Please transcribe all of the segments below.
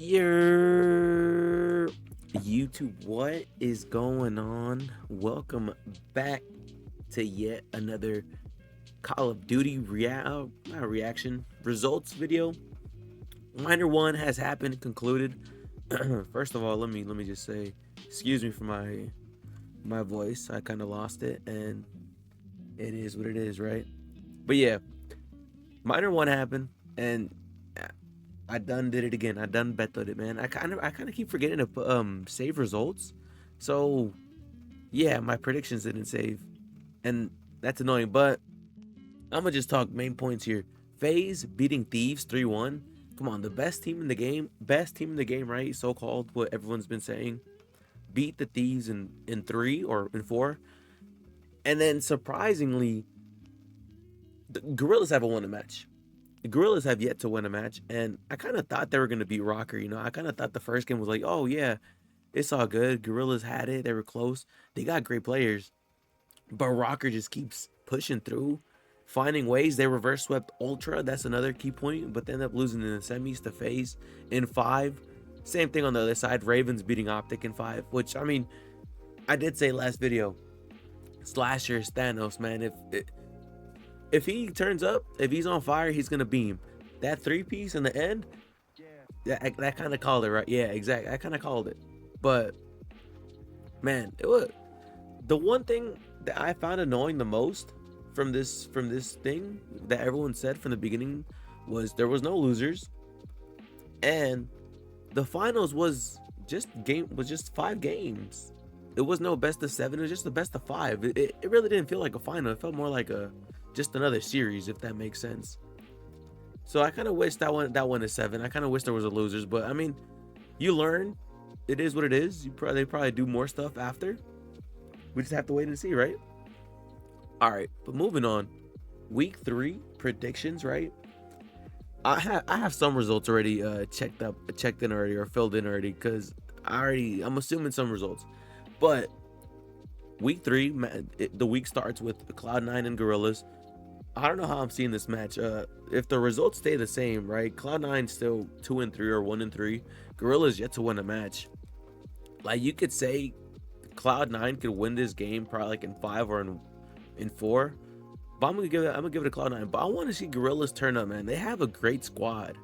Your YouTube, what is going on? Welcome back to yet another Call of Duty reaction results video. Minor one has happened, concluded. First of all, let me just say, excuse me for my voice. I kind of lost it, and it is what it is, right? But yeah, minor one happened, and I done did it again. I done betted it, man. I kind of keep forgetting to save results. So yeah, my predictions didn't save, and that's annoying. But I'm gonna just talk main points here. FaZe beating Thieves 3-1. Come on, the best team in the game, right? So called, what everyone's been saying. Beat the Thieves in 3 or in 4, and then surprisingly, the Gorillas haven't won a match. The Gorillas have yet to win a match, and I kind of thought they were going to beat Rocker. I kind of thought the first game was like, oh yeah, it's all good. Gorillas had it. They were close. They got great players, but Rocker just keeps pushing through, finding ways. They reverse swept Ultra. That's another key point, but they end up losing in the semis to FaZe in 5. Same thing on the other side. Ravens beating Optic in 5, which, I mean, I did say last video, Slasher Thanos, man. If he turns up, if he's on fire, he's gonna beam. That 3-piece in the end, that kind of called it, right? Yeah, exactly. I kind of called it. But man, it was the one thing that I found annoying the most from this thing that everyone said from the beginning was there was no losers, and the finals was just 5 games. It was no best of 7. It was just the best of 5. It really didn't feel like a final. It felt more like just another series, if that makes sense. So I kind of wish that one is 7. I kind of wish there was a losers, but I mean, you learn. It is what it is. They probably do more stuff after. We just have to wait and see, right? All right, but moving on. Week 3 predictions, right? I have some results already checked in already, or filled in already, because I'm assuming some results. But week 3, the week starts with Cloud9 and Gorillas. I don't know how I'm seeing this match. If the results stay the same, right? Cloud9 still 2-3 or 1-3. Gorillas yet to win a match. Like, you could say Cloud9 could win this game probably like in 5 or in 4. But I'm gonna give it to Cloud9. But I want to see Gorillas turn up, man. They have a great squad.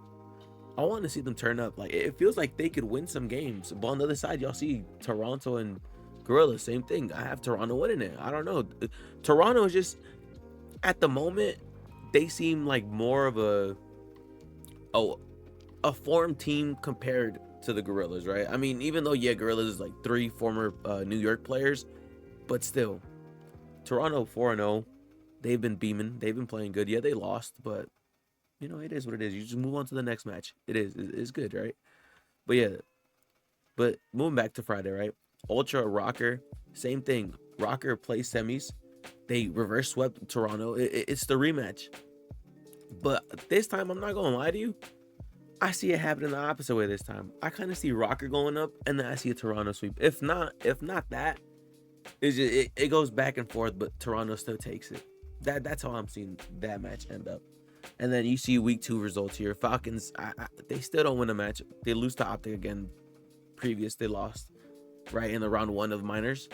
I want to see them turn up. Like, it feels like they could win some games. But on the other side, y'all see Toronto and Gorillas, same thing. I have Toronto winning it. I don't know. Toronto is just, at the moment, they seem like more of a formed team compared to the Gorillas, right? I mean, even though, yeah, Gorillas is like 3 former New York players, but still, Toronto 4-0. They've been beaming. They've been playing good. Yeah, they lost, but it is what it is. You just move on to the next match. It's good, right? But yeah, but moving back to Friday, right? Ultra Rocker, same thing. Rocker plays semis. They reverse swept Toronto. It's the rematch. But this time, I'm not gonna lie to you, I see it happening the opposite way this time. I kind of see Rocker going up, and then I see a Toronto sweep. If not that, it goes back and forth, but Toronto still takes it. That's how I'm seeing that match end up. And then you see week 2 results here. Falcons, they still don't win a match. They lose to Optic again. They lost right in the round 1 of minors.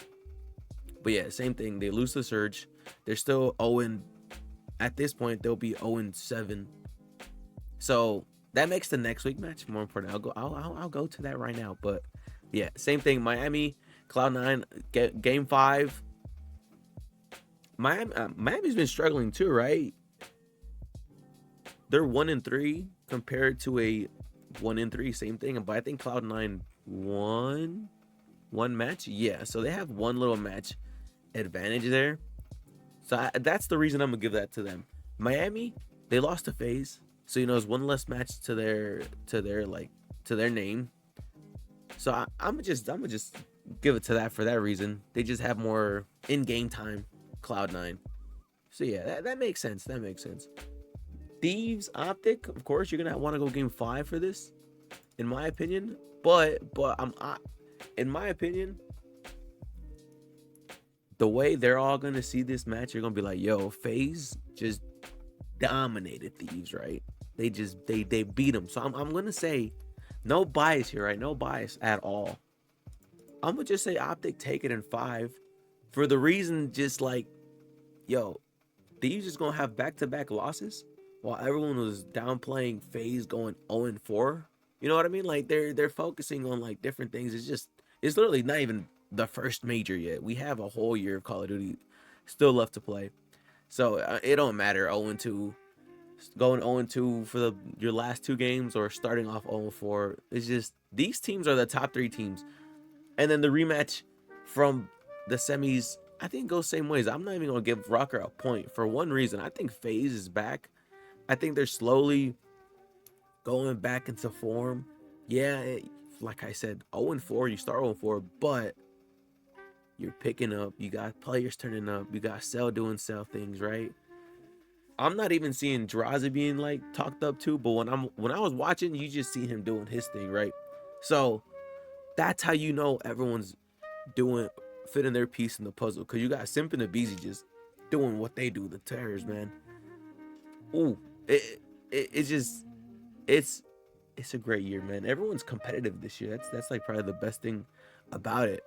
But yeah, same thing. They lose to Surge. They're still 0. At this point, they'll be 0-7. So that makes the next week match more important. I'll go to that right now. But yeah, same thing. Miami, Cloud9, game 5. Miami's been struggling too, right? They're 1-3 compared to a 1-3. Same thing. But I think Cloud9 won one match. Yeah, so they have one little match advantage there. So that's the reason I'm gonna give that to them. Miami, they lost to FaZe, so it's one less match to their name. So I'm gonna just give it to that for that reason. They just have more in-game time. Cloud9. So yeah, that makes sense. That makes sense. Thieves Optic, of course, you're gonna want to go game 5 for this, in my opinion. But in my opinion, the way they're all gonna see this match, you're gonna be like, yo, FaZe just dominated Thieves, right? They beat them. So I'm gonna say No bias here, right? No bias at all. I'm gonna just say Optic take it in 5 for the reason just like, yo, these just gonna have back-to-back losses while everyone was downplaying FaZe going 0-4. You know what I mean? Like they're focusing on like different things. It's literally not even the first major yet. We have a whole year of Call of Duty still left to play. So it don't matter 0-2, going 0-2 for your last 2 games or starting off 0-4. It's just these teams are the top 3 teams. And then the rematch from the semis, I think goes same ways. I'm not even gonna give Rocker a point for one reason. I think FaZe is back. I think they're slowly going back into form. Yeah, like I said, 0-4. You start 0-4, but you're picking up. You got players turning up. You got Cell doing Cell things, right? I'm not even seeing Draza being like talked up to, but when I was watching, you just see him doing his thing, right? So that's how you know everyone's doing fitting their piece in the puzzle, because you got Simp and Abizi just doing what they do, the terrors, man. Ooh, it's just it's it's a great year, man. Everyone's competitive this year. That's like probably the best thing about it.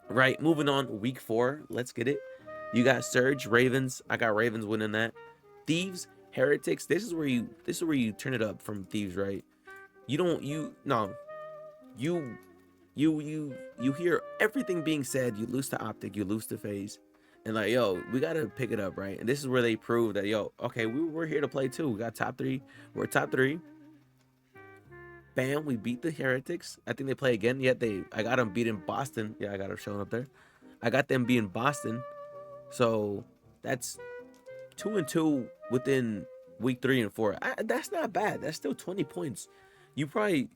Right, moving on, week 4. Let's get it. You got Surge, Ravens. I got Ravens winning that. Thieves, Heretics. This is where you turn it up from Thieves, right? You don't you no you you hear everything being said. You lose to Optic, you lose to FaZe, and like, yo, we gotta pick it up, right? And this is where they prove that, yo, okay, we're here to play too. We got top 3. We're top 3. Bam, we beat the Heretics. I think they play again. Yet I got them beating Boston. Yeah, I got them showing up there. I got them beating Boston. So that's 2-2 within week 3 and 4. That's not bad. That's still 20 points. You probably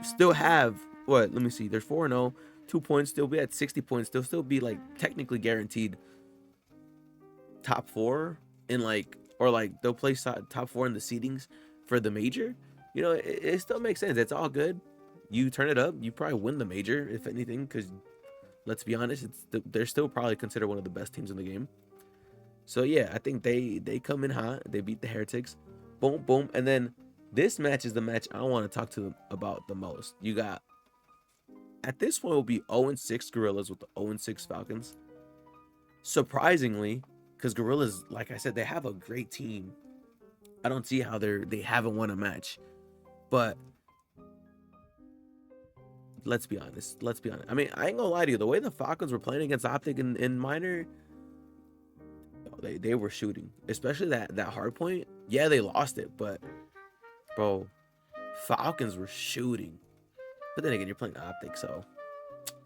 still have what? Let me see. There's 4-0, 2 points. Still be at 60 points. Still be like technically guaranteed top 4 in like, or like they'll play top 4 in the seedings for the major. You know, it still makes sense. It's all good. You turn it up, you probably win the major if anything, because let's be honest, they're still probably considered one of the best teams in the game. So yeah, I think they come in hot. They beat the Heretics. Boom, boom. And then this match is the match I want to talk to them about the most. You got, at this point, it will be 0-6 Gorillas with the 0-6 Falcons. Surprisingly, because Gorillas, like I said, they have a great team. I don't see how they haven't won a match. But let's be honest. Let's be honest. I mean, I ain't gonna lie to you. The way the Falcons were playing against Optic in minor, they were shooting, especially that hard point. Yeah, they lost it, but bro, Falcons were shooting. But then again, you're playing Optic, so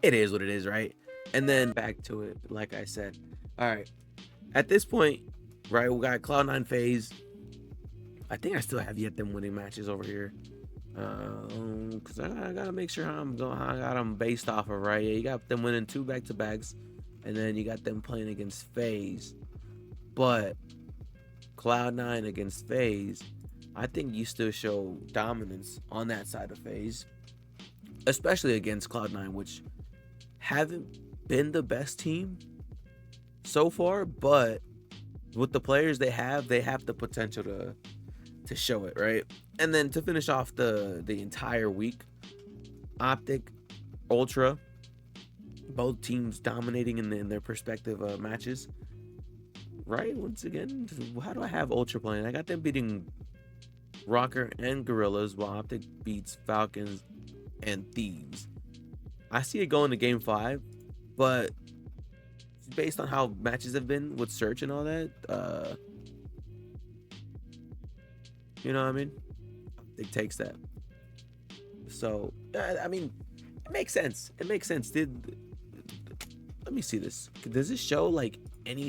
it is what it is, right? And then back to it, like I said. All right, at this point, right, we got Cloud9 FaZe. I think I still have yet them winning matches over here. Because I gotta make sure I got them based off of, right? Yeah, you got them winning 2 back-to-backs, and then you got them playing against FaZe. But Cloud9 against FaZe, I think you still show dominance on that side of FaZe, especially against Cloud9, which haven't been the best team so far, but with the players they have the potential to show it, right? And then to finish off the entire week, Optic, Ultra, both teams dominating in their respective matches, right? Once again, how do I have Ultra playing? I got them beating Rocker and Gorillas, while Optic beats Falcons and Thieves. I see it going to game 5, but based on how matches have been with Search and all that, you know what I mean? It takes that. So, I mean, it makes sense. It makes sense. Let me see this. Does this show like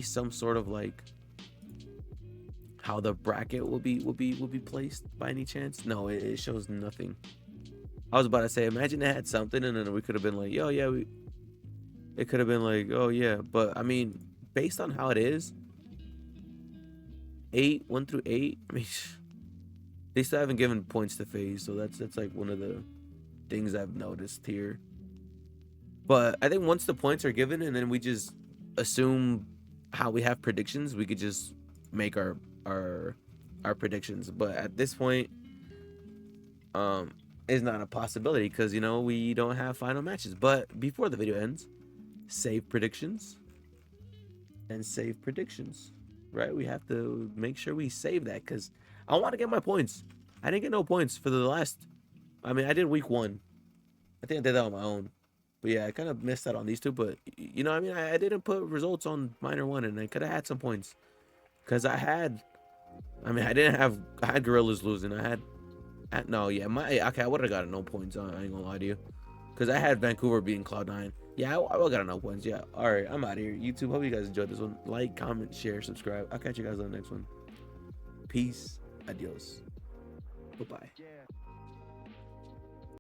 some sort of like how the bracket will be placed by any chance? No, it shows nothing. I was about to say, imagine it had something, and then we could have been like, yo, yeah, it could have been like, oh yeah, but I mean, based on how it is, 1 through 8. I mean, they still haven't given points to FaZe, so that's like one of the things I've noticed here. But I think once the points are given, and then we just assume how we have predictions, we could just make our predictions. But at this point, is not a possibility because, you know, we don't have final matches. But before the video ends, save predictions and save predictions, right? We have to make sure we save that because I want to get my points. I didn't get no points for the last. I mean, I did week 1. I think I did that on my own. But yeah, I kind of missed out on these two. But you know, what I mean, I didn't put results on minor one, and I could have had some points because I had. I mean, I didn't have. I had gorillas losing. I had. No, yeah, okay. I would have gotten no points. I ain't gonna lie to you, because I had Vancouver beating Cloud9. Yeah, I would have gotten no points. Yeah. All right, I'm out of here. YouTube. Hope you guys enjoyed this one. Like, comment, share, subscribe. I'll catch you guys on the next one. Peace. Adios. Bye bye.